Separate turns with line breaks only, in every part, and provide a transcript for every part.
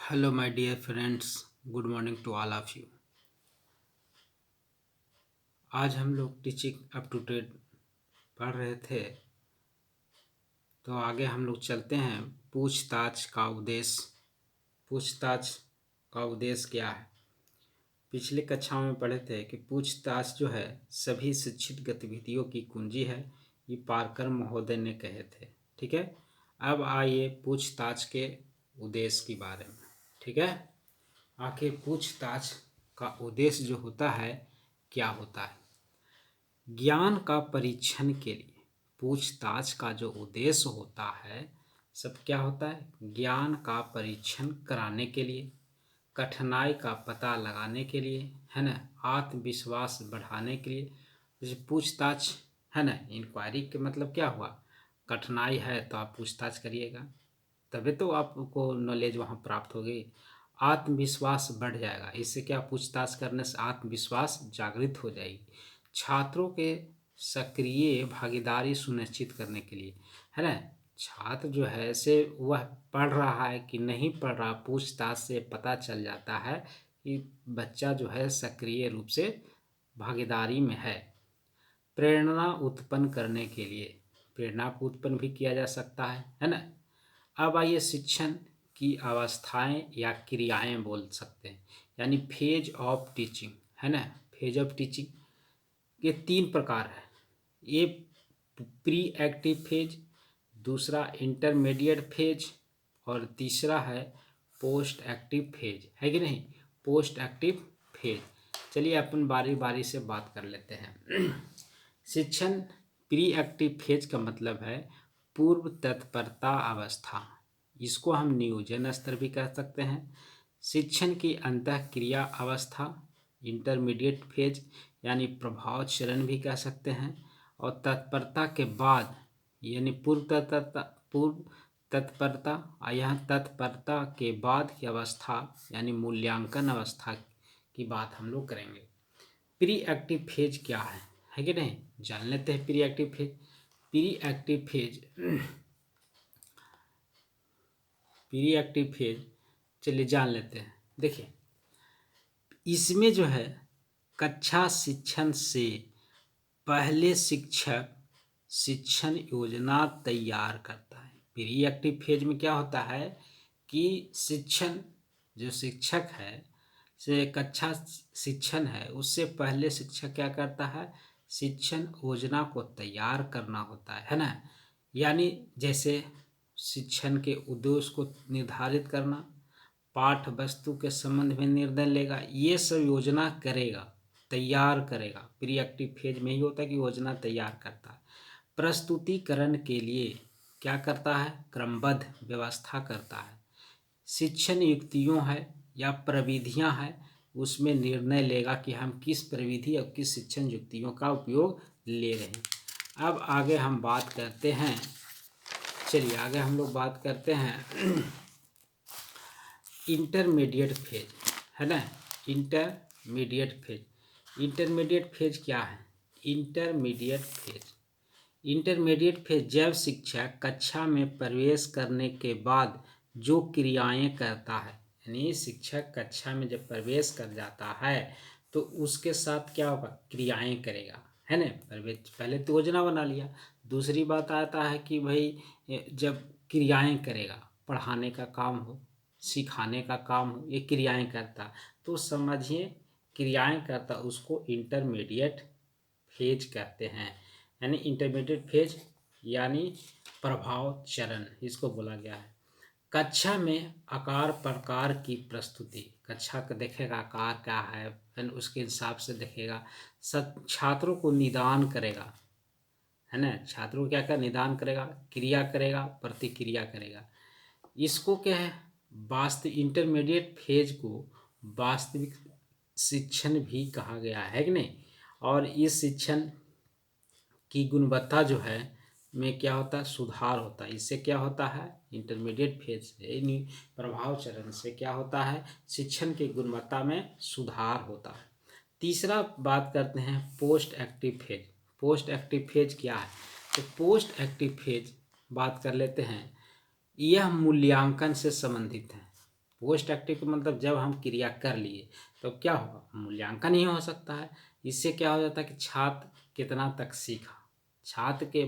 Hello my dear friends, good morning to all of you. आज हम लोग teaching up to date पढ़ रहे थे, तो आगे हम लोग चलते हैं। पूछताछ का उद्देश्य। पूछताछ का उद्देश्य क्या है? पिछले कक्षाओं में पढ़े थे कि पूछताछ जो है सभी शिक्षित गतिविधियों की कुंजी है। ये पारकर महोदय ने कहे थे। ठीक है, अब आइए पूछताछ के उद्देश्य के बारे में। ठीक है, आखिर पूछताछ का उद्देश्य जो होता है क्या होता है? ज्ञान का परीक्षण के लिए पूछताछ का जो उद्देश्य होता है, सब क्या होता है? ज्ञान का परीक्षण कराने के लिए, कठिनाई का पता लगाने के लिए, है ना, आत्मविश्वास बढ़ाने के लिए। जैसे पूछताछ है ना, इंक्वायरी के मतलब क्या हुआ? कठिनाई है तो आप पूछताछ करिएगा, तभी तो आपको नॉलेज वहाँ प्राप्त होगी। आत्मविश्वास बढ़ जाएगा, इससे क्या, पूछताछ करने से आत्मविश्वास जागृत हो जाएगी। छात्रों के सक्रिय भागीदारी सुनिश्चित करने के लिए, है ना, छात्र जो है से वह पढ़ रहा है कि नहीं पढ़ रहा, पूछताछ से पता चल जाता है कि बच्चा जो है सक्रिय रूप से भागीदारी में है। प्रेरणा उत्पन्न करने के लिए, प्रेरणा को उत्पन्न भी किया जा सकता है ना। अब आइए शिक्षण की अवस्थाएं या क्रियाएं बोल सकते हैं, यानी फेज ऑफ टीचिंग, है ना। फेज ऑफ टीचिंग ये 3 प्रकार है। ये प्री एक्टिव फेज, दूसरा इंटरमीडिएट फेज और तीसरा है पोस्ट एक्टिव फेज, है कि नहीं? Post active phase. चलिए अपन बारी बारी से बात कर लेते हैं। शिक्षण प्री एक्टिव फेज का मतलब है पूर्व तत्परता अवस्था, इसको हम नियोजन स्तर भी कह सकते हैं। शिक्षण की अंतःक्रिया अवस्था इंटरमीडिएट फेज, यानी प्रभाव चरण भी कह सकते हैं। और तत्परता के बाद यानी पूर्व तत्परता, यहाँ तत्परता के बाद की अवस्था यानी मूल्यांकन अवस्था की बात हम लोग करेंगे। प्री एक्टिव फेज क्या है कि नहीं? जान लेते हैं pre active phase. Pre active phase pre active phase चलिए जान लेते हैं। देखिए, इसमें जो है कक्षा शिक्षण से पहले शिक्षक शिक्षण योजना तैयार करता है। प्री एक्टिव फेज में क्या होता है कि शिक्षण जो शिक्षक है से कक्षा शिक्षण है, उससे पहले शिक्षक क्या करता है? शिक्षण योजना को तैयार करना होता है ना। यानी जैसे शिक्षण के उद्देश्य को निर्धारित करना, पाठ वस्तु के संबंध में निर्णय लेगा, ये सब योजना करेगा, तैयार करेगा। प्री एक्टिव फेज में ही होता है कि योजना तैयार करता है। प्रस्तुतिकरण के लिए क्या करता है? क्रमबद्ध व्यवस्था करता है। शिक्षण युक्तियों है या प्रविधियां हैं, उसमें निर्णय लेगा कि हम किस प्रविधि और किस शिक्षण युक्तियों का उपयोग ले रहे हैं। अब आगे हम बात करते हैं, चलिए आगे हम लोग बात करते हैं इंटरमीडिएट फेज, है ना। इंटरमीडिएट फेज, इंटरमीडिएट फेज क्या है? इंटरमीडिएट फेज जब शिक्षक कक्षा में प्रवेश करने के बाद जो क्रियाएं करता है, यानी शिक्षक कक्षा में जब प्रवेश कर जाता है तो उसके साथ क्या होगा? क्रियाएं करेगा, है ना। पहले तो योजना बना लिया, दूसरी बात आता है कि भाई जब क्रियाएं करेगा, पढ़ाने का काम हो, सिखाने का काम हो, ये क्रियाएं करता, तो समझिए क्रियाएं करता उसको इंटरमीडिएट फेज कहते हैं। यानी इंटरमीडिएट फेज यानी प्रभाव चरण इसको बोला गया है। कक्षा में आकार प्रकार की प्रस्तुति, कक्षा का देखेगा आकार क्या है, फिर उसके हिसाब से देखेगा। सब छात्रों को निदान करेगा, है ना। छात्रों को क्या कर निदान करेगा, क्रिया करेगा, प्रतिक्रिया करेगा। इसको क्या है? वास्तविक इंटरमीडिएट फेज को वास्तविक शिक्षण भी कहा गया है कि नहीं। और इस शिक्षण की गुणवत्ता जो है में क्या होता है? सुधार होता है। इससे क्या होता है? इंटरमीडिएट फेज से यानी प्रभाव चरण से क्या होता है? शिक्षण की गुणवत्ता में सुधार होता है। तीसरा बात करते हैं post active phase. Post active phase क्या है? तो पोस्ट एक्टिव फेज बात कर लेते हैं, यह मूल्यांकन से संबंधित है। पोस्ट एक्टिव का मतलब जब हम क्रिया कर लिए तो क्या होगा, मूल्यांकन ही हो सकता है। इससे क्या हो जाता है कि छात्र कितना तक सीखा, छात्र के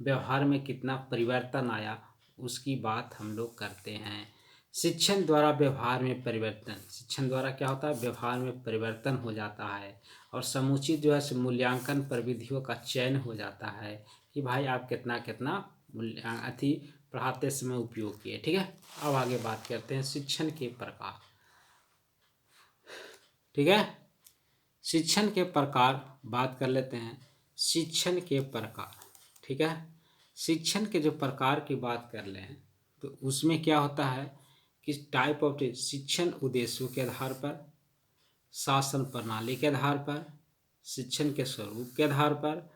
व्यवहार में कितना परिवर्तन आया, उसकी बात हम लोग करते हैं। शिक्षण द्वारा व्यवहार में परिवर्तन, शिक्षण द्वारा क्या होता है, व्यवहार में परिवर्तन हो जाता है और समुचित जो है मूल्यांकन प्रविधियों का चयन हो जाता है कि भाई आप कितना कितना अति पढ़ाते समय उपयोग किए। ठीक है, अब आगे बात करते हैं शिक्षण के प्रकार। ठीक है, शिक्षण के प्रकार बात कर लेते हैं, शिक्षण के प्रकार। ठीक है, शिक्षण के जो प्रकार की बात कर लें तो उसमें क्या होता है कि टाइप ऑफ शिक्षण उद्देश्यों के आधार पर, शासन प्रणाली के आधार पर, शिक्षण के स्वरूप के आधार पर,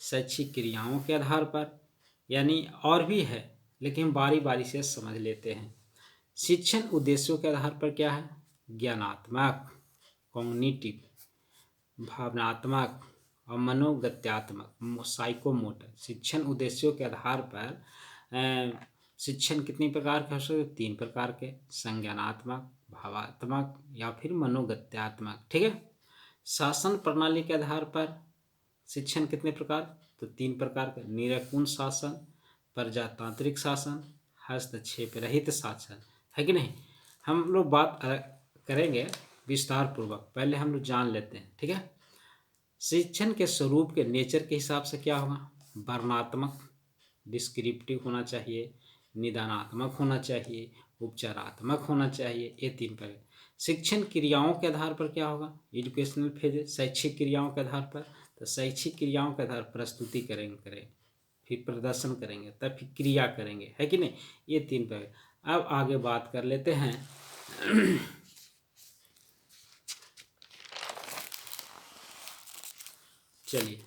शैक्षिक क्रियाओं के आधार पर, यानी और भी है लेकिन बारी बारी से समझ लेते हैं। शिक्षण उद्देश्यों के आधार पर क्या है, ज्ञानात्मक, कॉग्निटिव, भावनात्मक और मनोगत्यात्मक, साइकोमोटर। शिक्षण उद्देश्यों के आधार पर शिक्षण कितनी प्रकार के हो सकते, 3 प्रकार के, संज्ञानात्मक, भावात्मक या फिर मनोगत्यात्मक। ठीक है, शासन प्रणाली के आधार पर शिक्षण कितने प्रकार, तो 3 प्रकार के, निरंकुश शासन, प्रजातांत्रिक शासन, हस्तक्षेप रहित शासन, है कि नहीं। हम लोग बात करेंगे विस्तार पूर्वक, पहले हम लोग जान लेते हैं। ठीक है, शिक्षण के स्वरूप के नेचर के हिसाब से क्या होगा, वर्णनात्मक, डिस्क्रिप्टिव होना चाहिए, निदानात्मक होना चाहिए, उपचारात्मक होना चाहिए, ये 3 पर। शिक्षण क्रियाओं के आधार पर क्या होगा, एजुकेशनल फेज, शैक्षिक क्रियाओं के आधार पर, तो शैक्षिक क्रियाओं के आधार पर प्रस्तुति करेंगे, फिर प्रदर्शन करेंगे, तब फिर क्रिया करेंगे, है कि नहीं, ये 3 पर। अब आगे बात कर लेते हैं चलिए,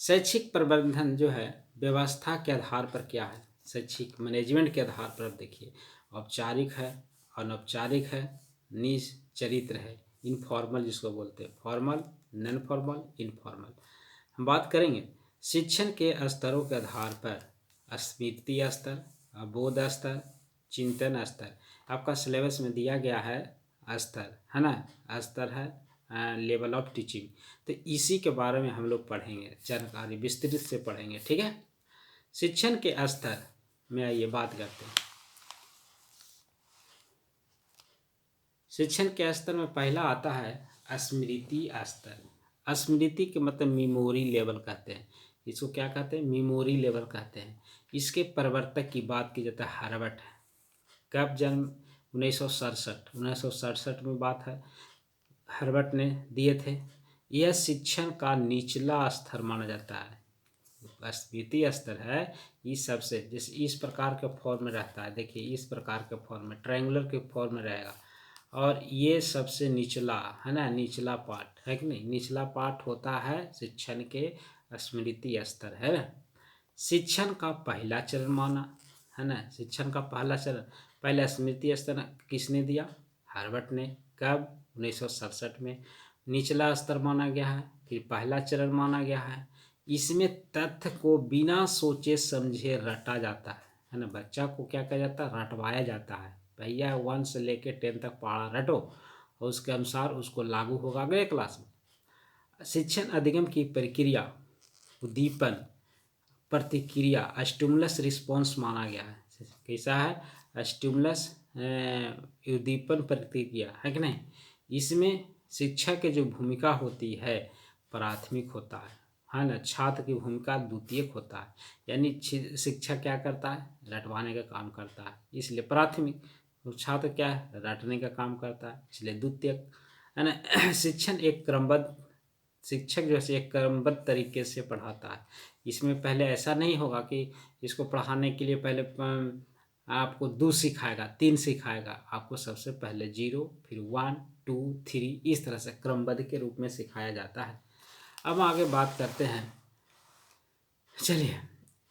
शैक्षिक प्रबंधन जो है व्यवस्था के आधार पर क्या है, शैक्षिक मैनेजमेंट के आधार पर देखिए, औपचारिक है, अनौपचारिक है, निज चरित्र है, इनफॉर्मल जिसको बोलते हैं, फॉर्मल, नॉन फॉर्मल, इनफॉर्मल। हम बात करेंगे शिक्षण के स्तरों के आधार पर, स्मृति स्तर, बोध स्तर, चिंतन स्तर। आपका सिलेबस में दिया गया है स्तर, है ना, स्तर है लेवल ऑफ टीचिंग, तो इसी के बारे में हम लोग पढ़ेंगे, जानकारी विस्तृत से पढ़ेंगे। ठीक है, शिक्षण के स्तर में आइए बात करते हैं। शिक्षण के स्तर में पहला आता है स्मृति स्तर। स्मृति के मतलब मेमोरी लेवल कहते हैं, इसको क्या कहते हैं, मेमोरी लेवल कहते हैं। इसके प्रवर्तक की बात की जाता है हार्वर्ड, कब जन्म, 1967 में बात है, हार्वर्ड ने दिए थे। यह शिक्षण का निचला स्तर माना जाता है, स्मृति स्तर है, इस सबसे जैसे इस प्रकार के फॉर्म में रहता है, देखिए इस प्रकार के फॉर्म में, ट्रायंगुलर के फॉर्म में रहेगा, और ये सबसे निचला है ना, निचला पार्ट है कि नहीं, निचला पार्ट होता है शिक्षण के स्मृति स्तर, है ना। शिक्षण का पहला चरण माना, है ना, शिक्षण का पहला चरण, पहला स्मृति स्तर किसने दिया, हार्वर्ड ने, कब, 1967 में। निचला स्तर माना गया है, फिर पहला चरण माना गया है। इसमें तथ्य को बिना सोचे समझे रटा जाता है ना, बच्चा को क्या किया जाता है, रटवाया जाता है, भैया 1 से लेके 10 तक पढ़ा रटो और उसके अनुसार उसको लागू होगा अगले क्लास में। शिक्षण अधिगम की प्रक्रिया उद्दीपन प्रतिक्रिया, स्टिमुलस रिस्पॉन्स माना गया है, कैसा है, स्टिमुलस उद्दीपन प्रतिक्रिया, है कि नहीं। इसमें शिक्षक की जो भूमिका होती है प्राथमिक होता है ना, छात्र की भूमिका द्वितीयक होता है, यानी शिक्षक क्या करता है, रटवाने का काम करता है, इसलिए प्राथमिक, तो छात्र क्या है, रटने का काम करता है, इसलिए द्वितीयक, है ना। शिक्षण एक क्रमबद्ध, शिक्षक जो है एक क्रमबद्ध तरीके से पढ़ाता है, इसमें पहले ऐसा नहीं होगा कि इसको पढ़ाने के लिए पहले आपको 2 सिखाएगा, 3 सिखाएगा, आपको सबसे पहले 0, फिर 1, 2, 3, इस तरह से क्रमबद्ध के रूप में सिखाया जाता है। अब आगे बात करते हैं, चलिए,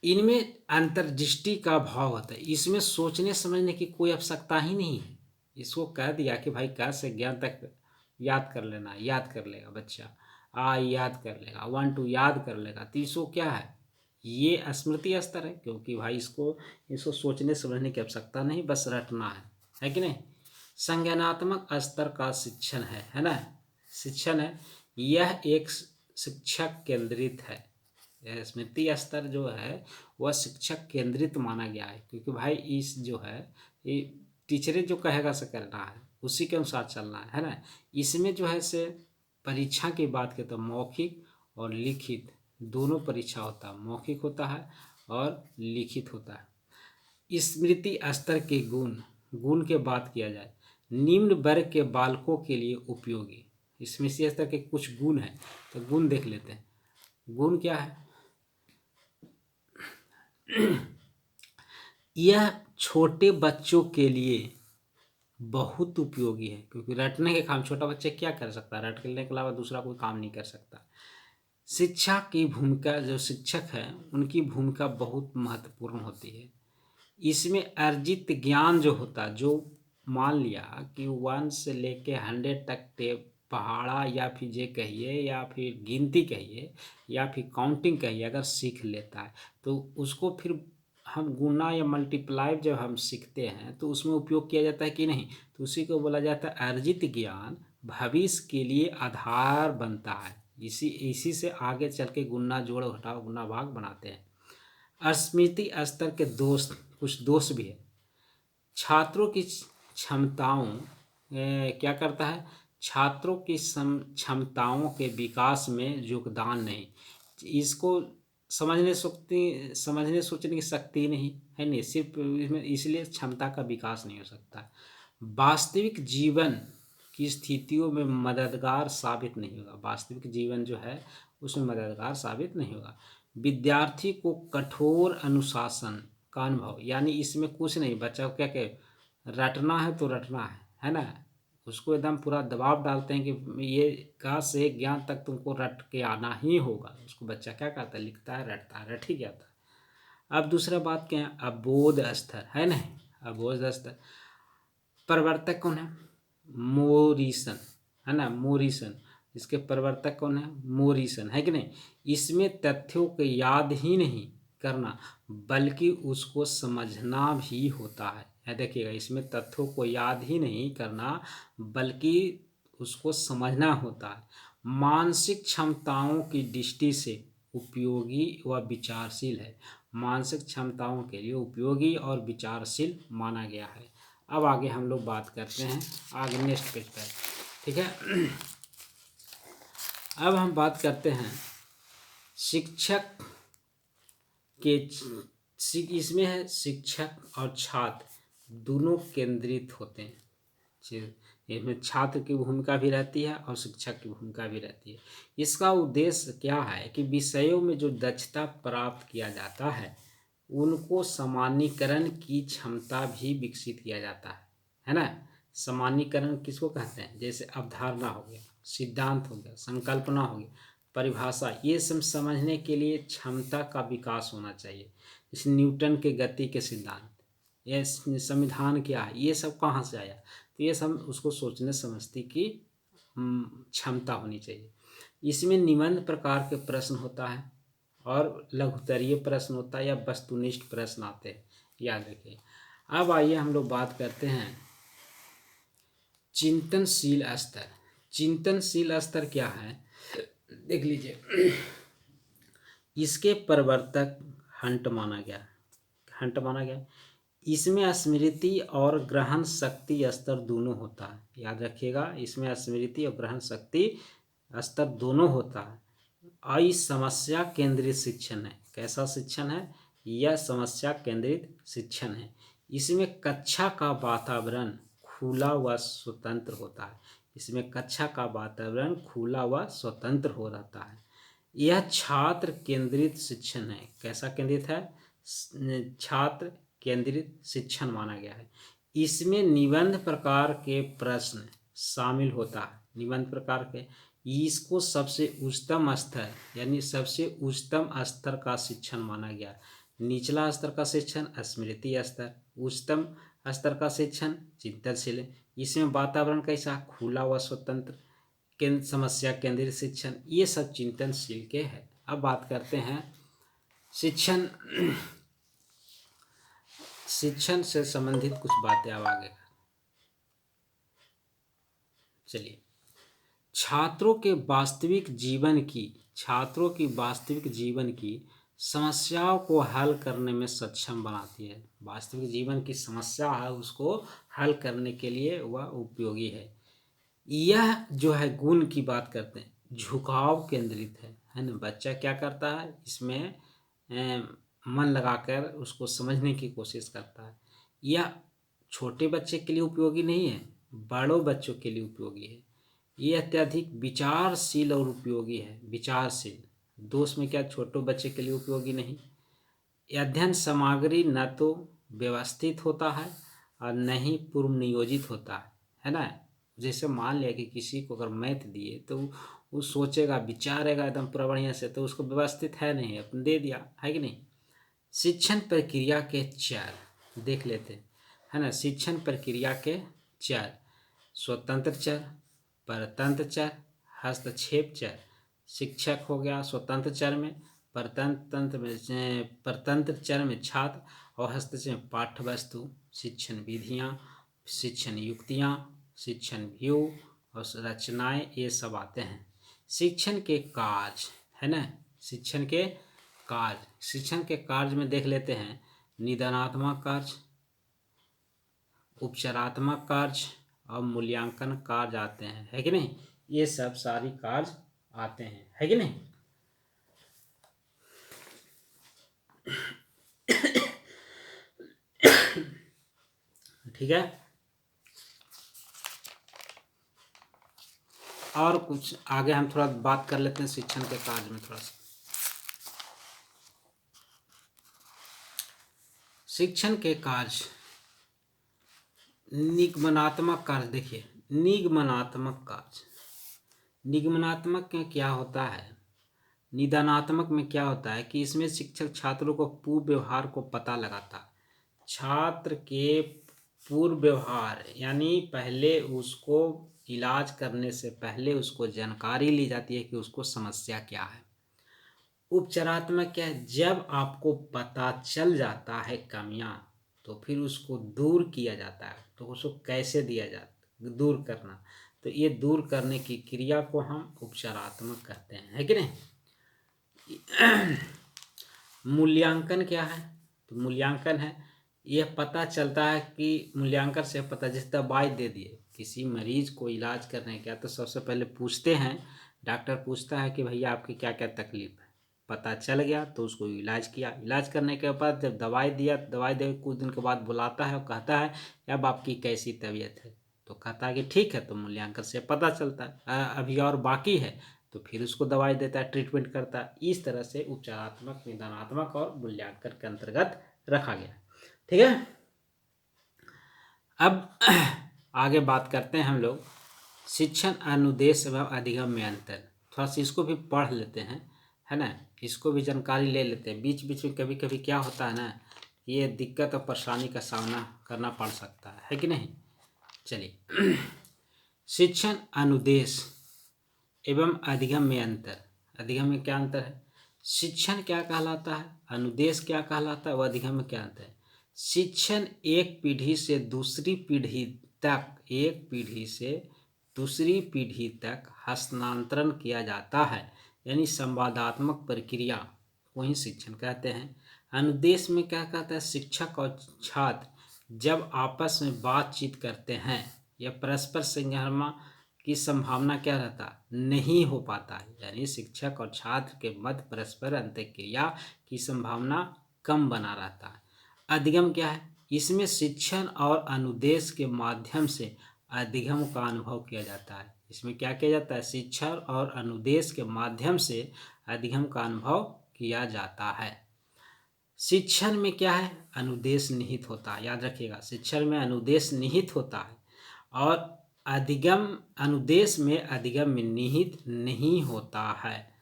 इनमें अंतर्दृष्टि का भाव होता है, इसमें सोचने समझने की कोई आवश्यकता ही नहीं है, इसको कह दिया कि भाई क से ज्ञान तक याद कर लेना, याद कर लेगा बच्चा, याद कर लेगा, 1 2 याद कर लेगा, तो इसको क्या है, ये स्मृति स्तर है, क्योंकि भाई इसको सोचने समझने की आवश्यकता नहीं, बस रटना है कि नहीं। संज्ञानात्मक स्तर का शिक्षण है ना, शिक्षण है। यह एक शिक्षक केंद्रित है। यह स्मृति स्तर जो है वह शिक्षक केंद्रित माना गया है, क्योंकि भाई इस जो है ये टीचरे जो कहेगा से करना है, उसी के अनुसार चलना है ना। इसमें जो है से परीक्षा की बात करें तो मौखिक और लिखित दोनों परीक्षा होता है, मौखिक होता है और लिखित होता है। स्मृति स्तर के गुण के बात किया जाए, निम्न वर्ग के बालकों के लिए उपयोगी। स्मृति स्तर के कुछ गुण हैं, तो गुण देख लेते हैं। गुण क्या है? यह छोटे बच्चों के लिए बहुत उपयोगी है, क्योंकि रटने के काम छोटा बच्चा क्या कर सकता है, रटने के अलावा दूसरा कोई काम नहीं कर सकता। शिक्षा की भूमिका, जो शिक्षक है उनकी भूमिका बहुत महत्वपूर्ण होती है। इसमें अर्जित ज्ञान जो होता, जो मान लिया कि 1 से लेके 100 तक पहाड़ा या फिर जे कहिए या फिर गिनती कहिए या फिर काउंटिंग कहिए, अगर सीख लेता है तो उसको फिर हम गुना या मल्टीप्लाई जब हम सीखते हैं तो उसमें उपयोग किया जाता है कि नहीं, तो उसी को बोला जाता है अर्जित ज्ञान भविष्य के लिए आधार बनता है। इसी से आगे चल के गुना जोड़ घटाव गुना भाग बनाते हैं। स्मृति स्तर के कुछ दोष भी है। छात्रों की क्षमताओं क्या करता है, छात्रों की क्षमताओं के विकास में योगदान नहीं। इसको समझने सोचने की शक्ति नहीं है, नहीं सिर्फ इसमें, इसलिए क्षमता का विकास नहीं हो सकता। वास्तविक जीवन की स्थितियों में मददगार साबित नहीं होगा, वास्तविक जीवन जो है उसमें मददगार साबित नहीं होगा। विद्यार्थी को कठोर अनुशासन का अनुभव, यानी इसमें कुछ नहीं, बच्चा को क्या कहे, रटना है तो रटना है ना। उसको एकदम पूरा दबाव डालते हैं कि ये का से ज्ञान तक तुमको रट के आना ही होगा। उसको बच्चा क्या करता है, लिखता है, रटता है, रट ही जाता है। अब दूसरा बात क्या है, अबोध स्तर है ना। अबोध स्तर प्रवर्तक कौन है, मोरिसन है ना, मोरिसन। इसके प्रवर्तक कौन है, मोरिसन है कि नहीं। इसमें तथ्यों को याद ही नहीं करना बल्कि उसको समझना भी होता है। देखिएगा, इसमें तथ्यों को याद ही नहीं करना बल्कि उसको समझना होता है। मानसिक क्षमताओं की दृष्टि से उपयोगी व विचारशील है, मानसिक क्षमताओं के लिए उपयोगी और विचारशील माना गया है। अब आगे हम लोग बात करते हैं, आगे नेक्स्ट पेज पर, ठीक है। अब हम बात करते हैं शिक्षक के, इसमें है शिक्षक और छात्र दोनों केंद्रित होते हैं। इसमें छात्र की भूमिका भी रहती है और शिक्षक की भूमिका भी रहती है। इसका उद्देश्य क्या है कि विषयों में जो दक्षता प्राप्त किया जाता है उनको सामान्यीकरण की क्षमता भी विकसित किया जाता है ना। सामान्यीकरण किसको कहते हैं, जैसे अवधारणा हो गया, सिद्धांत हो गया, संकल्पना हो गया, परिभाषा, ये सब समझने के लिए क्षमता का विकास होना चाहिए। जैसे न्यूटन के गति के सिद्धांत, ये संविधान क्या है, ये सब कहाँ से आया, तो ये सब उसको सोचने समझने की क्षमता होनी चाहिए। इसमें निबंध प्रकार के प्रश्न होता है और लघुत्तरीय प्रश्न होता है या वस्तुनिष्ठ प्रश्न आते हैं, याद रखिए। अब आइए हम लोग बात करते हैं चिंतनशील स्तर। चिंतनशील स्तर क्या है, देख लीजिए। इसके प्रवर्तक हंट माना गया। इसमें स्मृति और ग्रहण शक्ति स्तर दोनों होता है, याद रखिएगा। इसमें स्मृति और ग्रहण शक्ति स्तर दोनों होता है। और समस्या केंद्रित शिक्षण है। कैसा शिक्षण है, यह समस्या केंद्रित शिक्षण है। इसमें कक्षा का वातावरण खुला व स्वतंत्र होता है। इसमें कक्षा का वातावरण खुला व स्वतंत्र हो रहता है। यह छात्र केंद्रित शिक्षण है। कैसा केंद्रित है, छात्र केंद्रित शिक्षण माना गया है। इसमें निबंध प्रकार के प्रश्न शामिल होता है। निबंध प्रकार के, इसको सबसे उच्चतम स्तर, यानी सबसे उच्चतम स्तर का शिक्षण माना गया। निचला स्तर का शिक्षण स्मृति स्तर, उच्चतम स्तर का शिक्षण चिंतनशील। इसमें वातावरण कैसा, खुला व स्वतंत्र, समस्या केंद्रित शिक्षण, ये सब चिंतनशील के है। अब बात करते हैं शिक्षण शिक्षण से संबंधित कुछ बातें अब आगे चलिए। छात्रों की वास्तविक जीवन की समस्याओं को हल करने में सक्षम बनाती है। वास्तविक जीवन की समस्या है उसको हल करने के लिए वह उपयोगी है। यह जो है गुण की बात करते हैं, झुकाव केंद्रित है ना। बच्चा क्या करता है इसमें मन लगाकर उसको समझने की कोशिश करता है। यह छोटे बच्चे के लिए उपयोगी नहीं है, बड़ों बच्चों के लिए उपयोगी है। ये अत्यधिक विचारशील और उपयोगी है। विचारशील दोष में क्या छोटे बच्चे के लिए उपयोगी नहीं। अध्ययन सामग्री न तो व्यवस्थित होता है और न ही पूर्व नियोजित होता है ना। जैसे मान लिया कि किसी को अगर मैथ दिए तो वो सोचेगा विचारेगा एकदम पूरा बढ़िया से, तो उसको व्यवस्थित है नहीं, अपन दे दिया है कि नहीं। शिक्षण प्रक्रिया के चर देख लेते है ना। शिक्षण प्रक्रिया के चर: स्वतंत्र चर, परतंत्र चर, हस्तक्षेप चर। शिक्षक हो गया स्वतंत्र चर में, परतंत्र चर में छात्र, और हस्तक्षेप में पाठ्य वस्तु, शिक्षण विधियाँ, शिक्षण युक्तियाँ, शिक्षण व्यू और रचनाएं, ये सब आते हैं। शिक्षण के कार्य है ना। शिक्षण के कार्य में देख लेते हैं निदानात्मक कार्य, उपचारात्मक कार्य और मूल्यांकन कार्य आते हैं, है कि नहीं। ये सब सारी कार्य आते हैं, है कि नहीं। ठीक है। और कुछ आगे हम थोड़ा बात कर लेते हैं शिक्षण के कार्य में थोड़ा सा। शिक्षण के कार्य निगमनात्मक कार्य देखिए। निगमनात्मक में क्या होता है, निदानात्मक में क्या होता है कि इसमें शिक्षक छात्रों को पूर्व व्यवहार को पता लगाता है। छात्र के पूर्व व्यवहार यानी पहले उसको इलाज करने से पहले उसको जानकारी ली जाती है कि उसको समस्या क्या है। उपचारात्मक क्या है, जब आपको पता चल जाता है कमियां तो फिर उसको दूर किया जाता है। तो उसको कैसे दिया जाता है, दूर करना, तो ये दूर करने की क्रिया को हम उपचारात्मक कहते हैं, है कि नहीं। मूल्यांकन क्या है, तो मूल्यांकन है यह पता चलता है कि मूल्यांकन से पता, जैसे दवाई दे दिए किसी मरीज को इलाज करने क्या, तो सबसे पहले पूछते हैं, डॉक्टर पूछता है कि भैया आपकी क्या क्या तकलीफ है। पता चल गया तो उसको इलाज किया। इलाज करने के बाद जब दवाई दिया, दवाई दे कुछ दिन के बाद बुलाता है और कहता है अब आपकी कैसी तबीयत है, तो कहता है कि ठीक है। तो मूल्यांकन से पता चलता है अभी और बाकी है, तो फिर उसको दवाई देता है, ट्रीटमेंट करता है। इस तरह से उपचारात्मक, निदानात्मक और मूल्यांकन के अंतर्गत रखा गया, ठीक है। अब आगे बात करते हैं हम लोग शिक्षण अनुदेश एवं अधिगम में अंतर। थोड़ा सा इसको भी पढ़ लेते हैं, है ना। इसको भी जानकारी ले लेते हैं। बीच बीच में कभी कभी क्या होता है ना, ये दिक्कत और परेशानी का सामना करना पड़ सकता है कि नहीं। चलिए, शिक्षण अनुदेश एवं अधिगम में अंतर। अधिगम में क्या अंतर है, शिक्षण क्या कहलाता है, अनुदेश क्या कहलाता है, वह अधिगम में क्या अंतर है। शिक्षण एक पीढ़ी से दूसरी पीढ़ी तक, एक पीढ़ी से दूसरी पीढ़ी तक हस्तांतरण किया जाता है, यानी संवादात्मक प्रक्रिया को ही शिक्षण कहते हैं। अनुदेश में क्या कहता है, शिक्षक और छात्र जब आपस में बातचीत करते हैं या परस्पर संज्ञानमा की संभावना क्या रहता, नहीं हो पाता है, यानी शिक्षक और छात्र के मध्य परस्पर अंतःक्रिया की संभावना कम बना रहता है। अधिगम क्या है, इसमें शिक्षण और अनुदेश के माध्यम से अधिगम का अनुभव किया जाता है। इसमें क्या किया जाता है, शिक्षण और अनुदेश के माध्यम से अधिगम का अनुभव किया जाता है। शिक्षण में क्या है, अनुदेश निहित होता है, याद रखिएगा। शिक्षण में अनुदेश निहित होता है और अधिगम, अनुदेश में अधिगम में निहित नहीं होता है,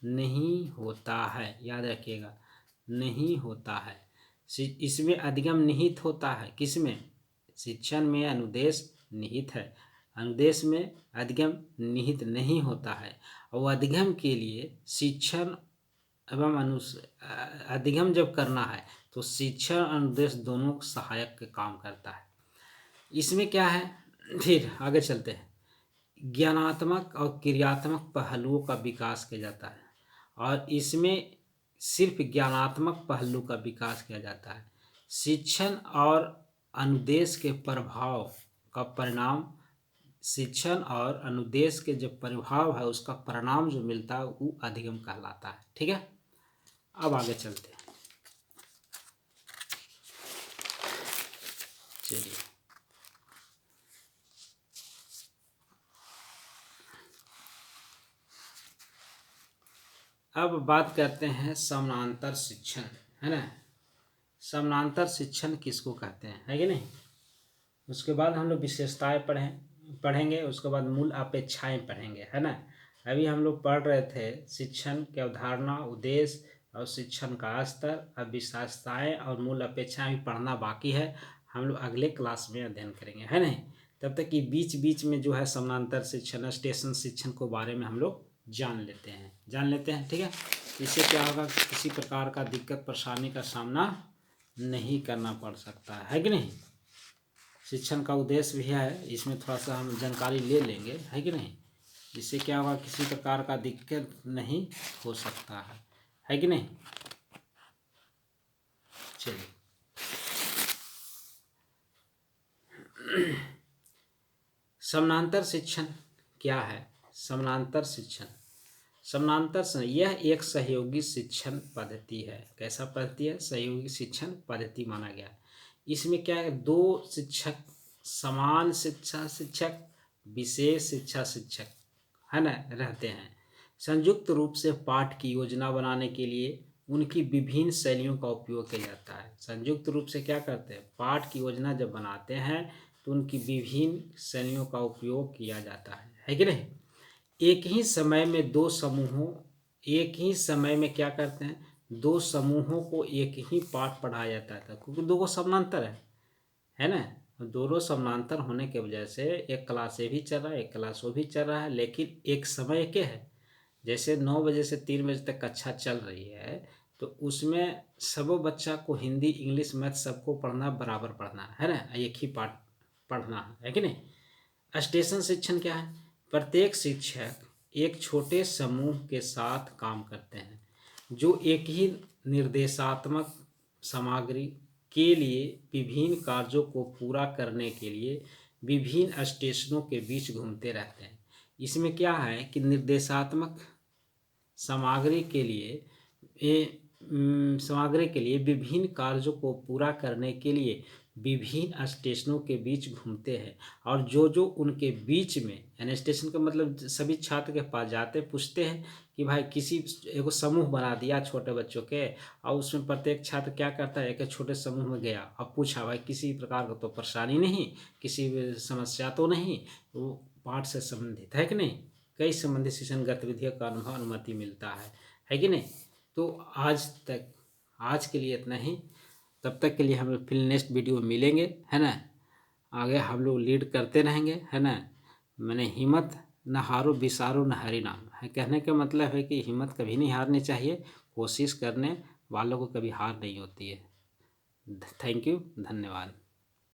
नहीं होता है, याद रखिएगा, नहीं होता है। इसमें अधिगम निहित होता है, किसमें, शिक्षण में अनुदेश निहित है, अनुदेश में अधिगम निहित नहीं होता है। और अधिगम के लिए शिक्षण एवं अधिगम जब करना है तो शिक्षण और अनुदेश दोनों सहायक के काम करता है। इसमें क्या है, फिर आगे चलते हैं। ज्ञानात्मक और क्रियात्मक पहलुओं का विकास किया जाता है और इसमें सिर्फ ज्ञानात्मक पहलू का विकास किया जाता है। शिक्षण और अनुदेश के प्रभाव का परिणाम, शिक्षण और अनुदेश के जो प्रभाव है उसका परिणाम जो मिलता है वो अधिगम कहलाता है। ठीक है, अब आगे चलते हैं। चलिए, अब बात करते हैं समानांतर शिक्षण, है ना। समानांतर शिक्षण किसको कहते हैं, है कि नहीं। उसके बाद हम लोग विशेषताएं पढ़ेंगे, उसके बाद मूल अपेक्षाएं पढ़ेंगे, है ना। अभी हम लोग पढ़ रहे थे शिक्षण की अवधारणा, उद्देश्य और शिक्षण का स्तर। अब विशेषताएं और मूल अपेक्षाएं भी पढ़ना बाकी है, हम लोग अगले क्लास में अध्ययन करेंगे, है नहीं। तब तक कि बीच बीच में जो है समानांतर शिक्षण, स्टेशन शिक्षण को बारे में हम लोग जान लेते हैं। ठीक है, इससे क्या होगा, किसी प्रकार का दिक्कत परेशानी का सामना नहीं करना पड़ सकता है कि नहीं। शिक्षण का उद्देश्य भी है, इसमें थोड़ा सा हम जानकारी ले लेंगे, है कि नहीं। जिससे क्या होगा, किसी प्रकार का दिक्कत नहीं हो सकता है कि नहीं। चलिए, समानांतर शिक्षण क्या है। समानांतर शिक्षण यह एक सहयोगी शिक्षण पद्धति है। कैसा पद्धति है, सहयोगी शिक्षण पद्धति माना गया। इसमें क्या है, दो शिक्षक, समान शिक्षा शिक्षक, विशेष शिक्षा शिक्षक, है ना, रहते हैं। संयुक्त रूप से पाठ की योजना बनाने के लिए उनकी विभिन्न शैलियों का उपयोग किया जाता है। संयुक्त रूप से क्या करते हैं, पाठ की योजना जब बनाते हैं तो उनकी विभिन्न शैलियों का उपयोग किया जाता है कि नहीं। एक ही समय में क्या करते हैं, दो समूहों को एक ही पाठ पढ़ाया जाता था, क्योंकि दो समानांतर है ना। दोनों समानांतर होने की वजह से एक क्लास ये भी चल रहा है, एक क्लास वो भी चल रहा है, लेकिन एक समय के है। जैसे 9 बजे से 3 बजे तक कक्षा चल रही है तो उसमें सब बच्चा को हिंदी, इंग्लिश, मैथ सबको पढ़ना, बराबर पढ़ना है ना, एक ही पाठ पढ़ना है कि नहीं। स्टेशन शिक्षण क्या है, प्रत्येक शिक्षक एक छोटे समूह के साथ काम करते हैं जो एक ही निर्देशात्मक सामग्री के लिए विभिन्न कार्यों को पूरा करने के लिए विभिन्न स्टेशनों के बीच घूमते रहते हैं। इसमें क्या है कि निर्देशात्मक सामग्री के लिए विभिन्न कार्यों को पूरा करने के लिए विभिन्न स्टेशनों के बीच घूमते हैं, और जो उनके बीच में, यानी स्टेशन का मतलब सभी छात्र के पास जाते, पूछते हैं कि भाई किसी एक समूह बना दिया छोटे बच्चों के, और उसमें प्रत्येक छात्र क्या करता है, एक छोटे समूह में गया और पूछा भाई किसी प्रकार का तो परेशानी नहीं, किसी समस्या तो नहीं, वो पाठ से संबंधित है कि नहीं। कई संबंधित शिक्षण गतिविधियों का अनुमति मिलता है कि नहीं। तो आज के लिए इतना ही। तब तक के लिए हम लोग फिर नेक्स्ट वीडियो में मिलेंगे, है ना। आगे हम लोग लीड करते रहेंगे, है ना। मैंने हिम्मत न हारो बिसारो न हरि नाम है, कहने का मतलब है कि हिम्मत कभी नहीं हारनी चाहिए, कोशिश करने वालों को कभी हार नहीं होती है। थैंक यू, धन्यवाद।